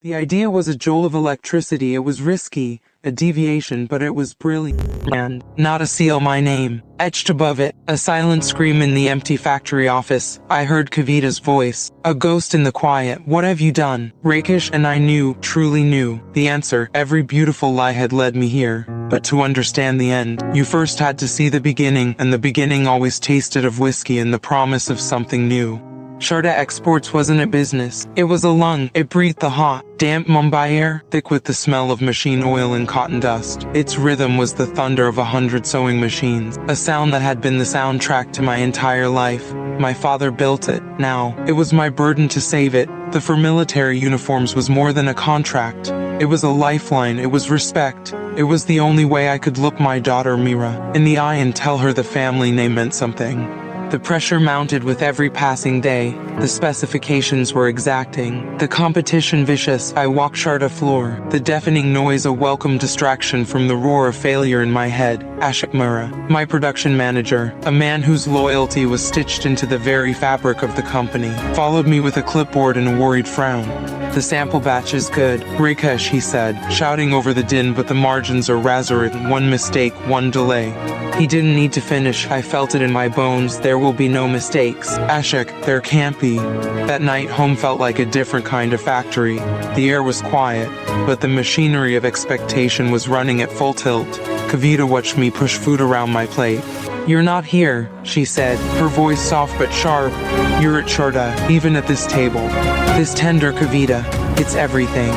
The idea was a jolt of electricity. It was risky, a deviation, but it was brilliant. And not a seal, my name etched above it. A silent scream in the empty factory office. I heard Kavita's voice, a ghost in the quiet. What have you done, Rakesh? And I knew, truly knew, the answer. Every beautiful lie had led me here. But to understand the end, you first had to see the beginning, and the beginning always tasted of whiskey and the promise of something new. Sharda Exports wasn't a business. It was a lung. It breathed the hot, damp Mumbai air, thick with the smell of machine oil and cotton dust. Its rhythm was the thunder of 100 sewing machines, a sound that had been the soundtrack to my entire life. My father built it. Now, it was my burden to save it. The for military uniforms was more than a contract. It was a lifeline. It was respect. It was the only way I could look my daughter Mira in the eye and tell her the family name meant something. The pressure mounted with every passing day. The specifications were exacting. The competition vicious. I walked Sharda floor. The deafening noise a welcome distraction from the roar of failure in my head. Ashok Mehra, my production manager, a man whose loyalty was stitched into the very fabric of the company, followed me with a clipboard and a worried frown. The sample batch is good, Rakesh, he said, shouting over the din, but the margins are razorite. One mistake, one delay. He didn't need to finish. I felt it in my bones. There will be no mistakes. Ashok, there can't be. That night home felt like a different kind of factory. The air was quiet, but the machinery of expectation was running at full tilt. Kavita watched me push food around my plate. You're not here, she said, her voice soft but sharp. You're at Sharda, even at this table. This tender Kavita, it's everything.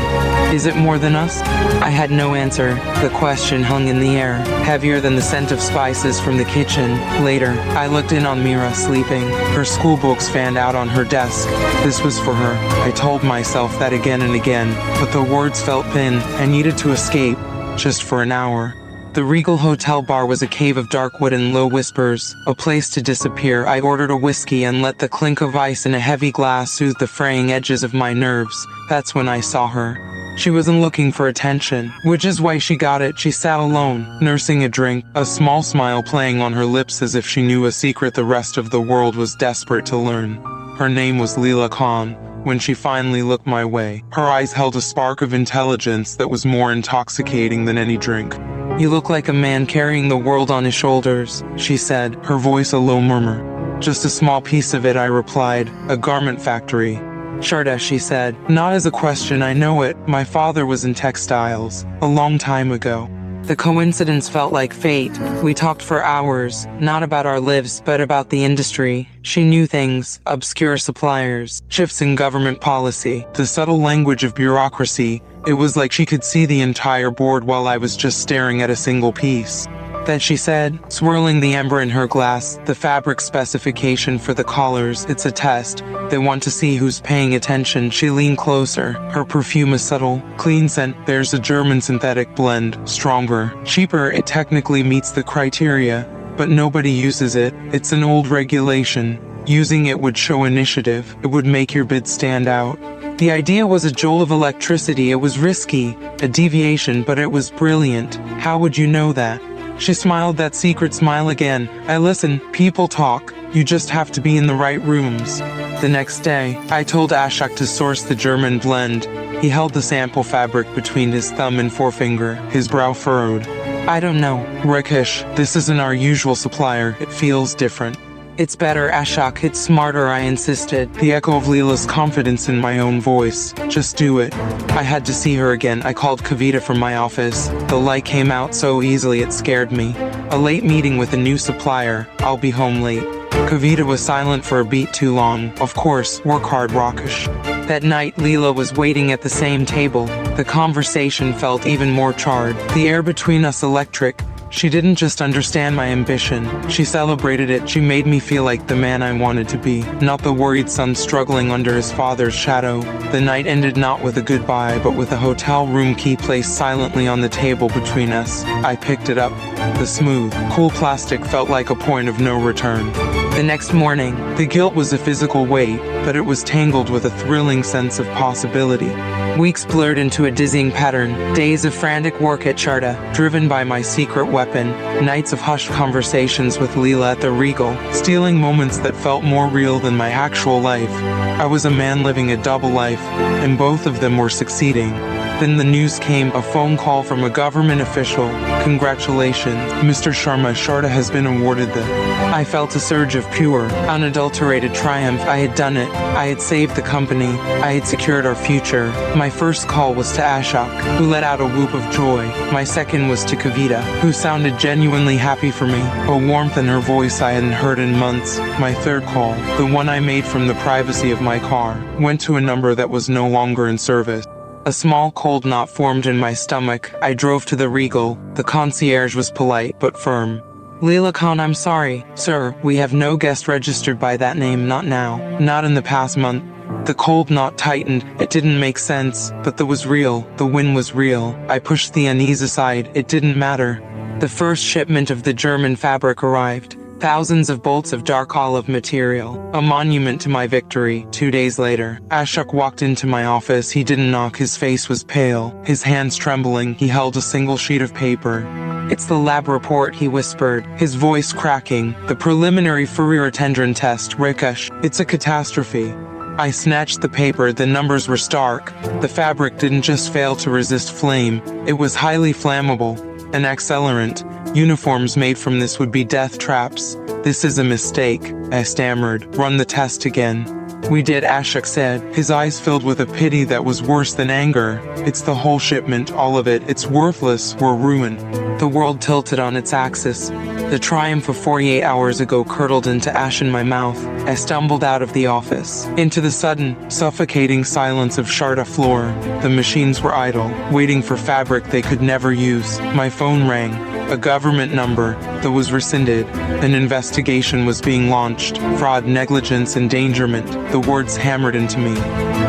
Is it more than us? I had no answer. The question hung in the air, heavier than the scent of spices from the kitchen. Later, I looked in on Mira sleeping, her school books fanned out on her desk. This was for her. I told myself that again and again, but the words felt thin. I needed to escape, just for an hour. The Regal Hotel bar was a cave of dark wood and low whispers, a place to disappear. I ordered a whiskey and let the clink of ice in a heavy glass soothe the fraying edges of my nerves. That's when I saw her. She wasn't looking for attention, which is why she got it. She sat alone, nursing a drink, a small smile playing on her lips as if she knew a secret the rest of the world was desperate to learn. Her name was Leela Khan. When she finally looked my way, her eyes held a spark of intelligence that was more intoxicating than any drink. You look like a man carrying the world on his shoulders, she said, her voice a low murmur. Just a small piece of it, I replied. A garment factory. Sharda, she said. Not as a question, I know it. My father was in textiles, a long time ago. The coincidence felt like fate. We talked for hours, not about our lives, but about the industry. She knew things, obscure suppliers, shifts in government policy, the subtle language of bureaucracy. It was like she could see the entire board while I was just staring at a single piece. Then she said, swirling the amber in her glass, the fabric specification for the collars, it's a test. They want to see who's paying attention. She leaned closer, her perfume a subtle, clean scent. There's a German synthetic blend, stronger, cheaper. It technically meets the criteria, but nobody uses it. It's an old regulation. Using it would show initiative. It would make your bid stand out. The idea was a jolt of electricity. It was risky, a deviation, but it was brilliant. How would you know that? She smiled that secret smile again. I listen. People talk. You just have to be in the right rooms. The next day, I told Ashok to source the German blend. He held the sample fabric between his thumb and forefinger, his brow furrowed. I don't know, Rakesh. This isn't our usual supplier. It feels different. It's better, Ashok. It's smarter, I insisted. The echo of Leela's confidence in my own voice. Just do it. I had to see her again. I called Kavita from my office. The light came out so easily it scared me. A late meeting with a new supplier. I'll be home late. Kavita was silent for a beat too long. Of course, work hard, Rakesh. That night, Leela was waiting at the same table. The conversation felt even more charred. The air between us electric. She didn't just understand my ambition, she celebrated it. She made me feel like the man I wanted to be, not the worried son struggling under his father's shadow. The night ended not with a goodbye, but with a hotel room key placed silently on the table between us. I picked it up. The smooth, cool plastic felt like a point of no return. The next morning, the guilt was a physical weight, but it was tangled with a thrilling sense of possibility. Weeks blurred into a dizzying pattern, days of frantic work at Charta, driven by my secret weapon, nights of hushed conversations with Leela at the Regal, stealing moments that felt more real than my actual life. I was a man living a double life, and both of them were succeeding. Then the news came, a phone call from a government official. Congratulations, Mr. Sharma, Charta has been awarded the... I felt a surge of pure, unadulterated triumph. I had done it. I had saved the company. I had secured our future. My first call was to Ashok, who let out a whoop of joy. My second was to Kavita, who sounded genuinely happy for me, a warmth in her voice I hadn't heard in months. My third call, the one I made from the privacy of my car, went to a number that was no longer in service. A small cold knot formed in my stomach. I drove to the Regal. The concierge was polite but firm. Leela Khan, I'm sorry, sir, we have no guest registered by that name, not now, not in the past month. The cold knot tightened. It didn't make sense, but that was real. The win was real. I pushed the unease aside. It didn't matter. The first shipment of the German fabric arrived. Thousands of bolts of dark olive material, a monument to my victory. 2 days later, Ashok walked into my office. He didn't knock. His face was pale, his hands trembling. He held a single sheet of paper. It's the lab report, he whispered, his voice cracking. The preliminary Fourier tendron test, Rikesh. It's a catastrophe. I snatched the paper. The numbers were stark. The fabric didn't just fail to resist flame, it was highly flammable. An accelerant. Uniforms made from this would be death traps. This is a mistake, I stammered. Run the test again. We did, Ashok said, his eyes filled with a pity that was worse than anger. It's the whole shipment, all of it. It's worthless. We're ruined. The world tilted on its axis. The triumph of 48 hours ago curdled into ash in my mouth. I stumbled out of the office, into the sudden, suffocating silence of Charta floor. The machines were idle, waiting for fabric they could never use. My phone rang. A government number that was rescinded. An investigation was being launched. Fraud, negligence, endangerment. The words hammered into me.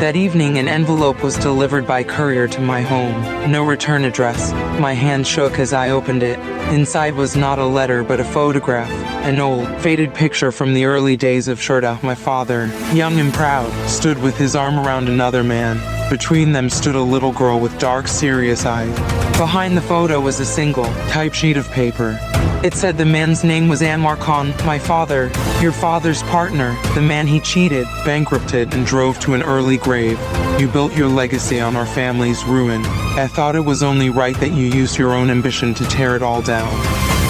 That evening, an envelope was delivered by courier to my home. No return address. My hand shook as I opened it. Inside was not a letter but a photograph. An old, faded picture from the early days of Charta. My father, young and proud, stood with his arm around another man. Between them stood a little girl with dark, serious eyes. Behind the photo was a single, typed sheet of paper. It said the man's name was Anwar Khan, my father, your father's partner, the man he cheated, bankrupted, and drove to an early grave. You built your legacy on our family's ruin. I thought it was only right that you used your own ambition to tear it all down.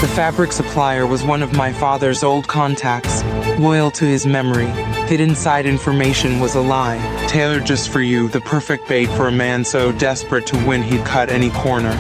The fabric supplier was one of my father's old contacts, loyal to his memory. Hid inside information was a lie, tailored just for you, the perfect bait for a man so desperate to win he'd cut any corner.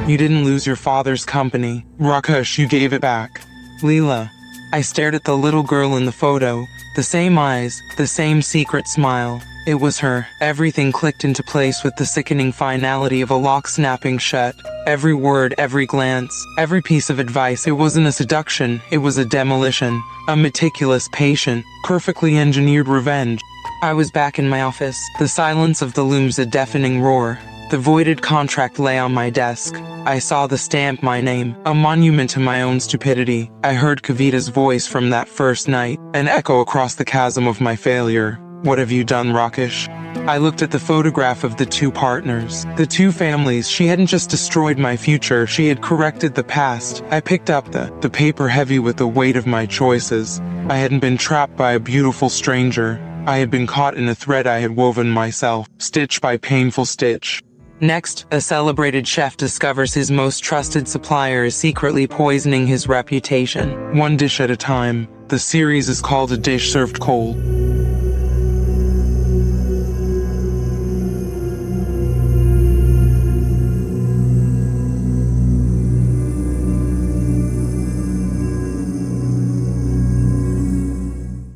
You didn't lose your father's company. Rakesh, you gave it back. Leela. I stared at the little girl in the photo, the same eyes, the same secret smile. It was her. Everything clicked into place with the sickening finality of a lock snapping shut. Every word, every glance, every piece of advice. It wasn't a seduction, it was a demolition. A meticulous, patient, perfectly engineered revenge. I was back in my office. The silence of the looms a deafening roar. The voided contract lay on my desk. I saw the stamp, my name, a monument to my own stupidity. I heard Kavita's voice from that first night, an echo across the chasm of my failure. What have you done, Rakesh? I looked at the photograph of the two partners, the two families. She hadn't just destroyed my future, she had corrected the past. I picked up the paper heavy with the weight of my choices. I hadn't been trapped by a beautiful stranger. I had been caught in a thread I had woven myself, stitch by painful stitch. Next, a celebrated chef discovers his most trusted supplier is secretly poisoning his reputation. One dish at a time. The series is called A Dish Served Cold.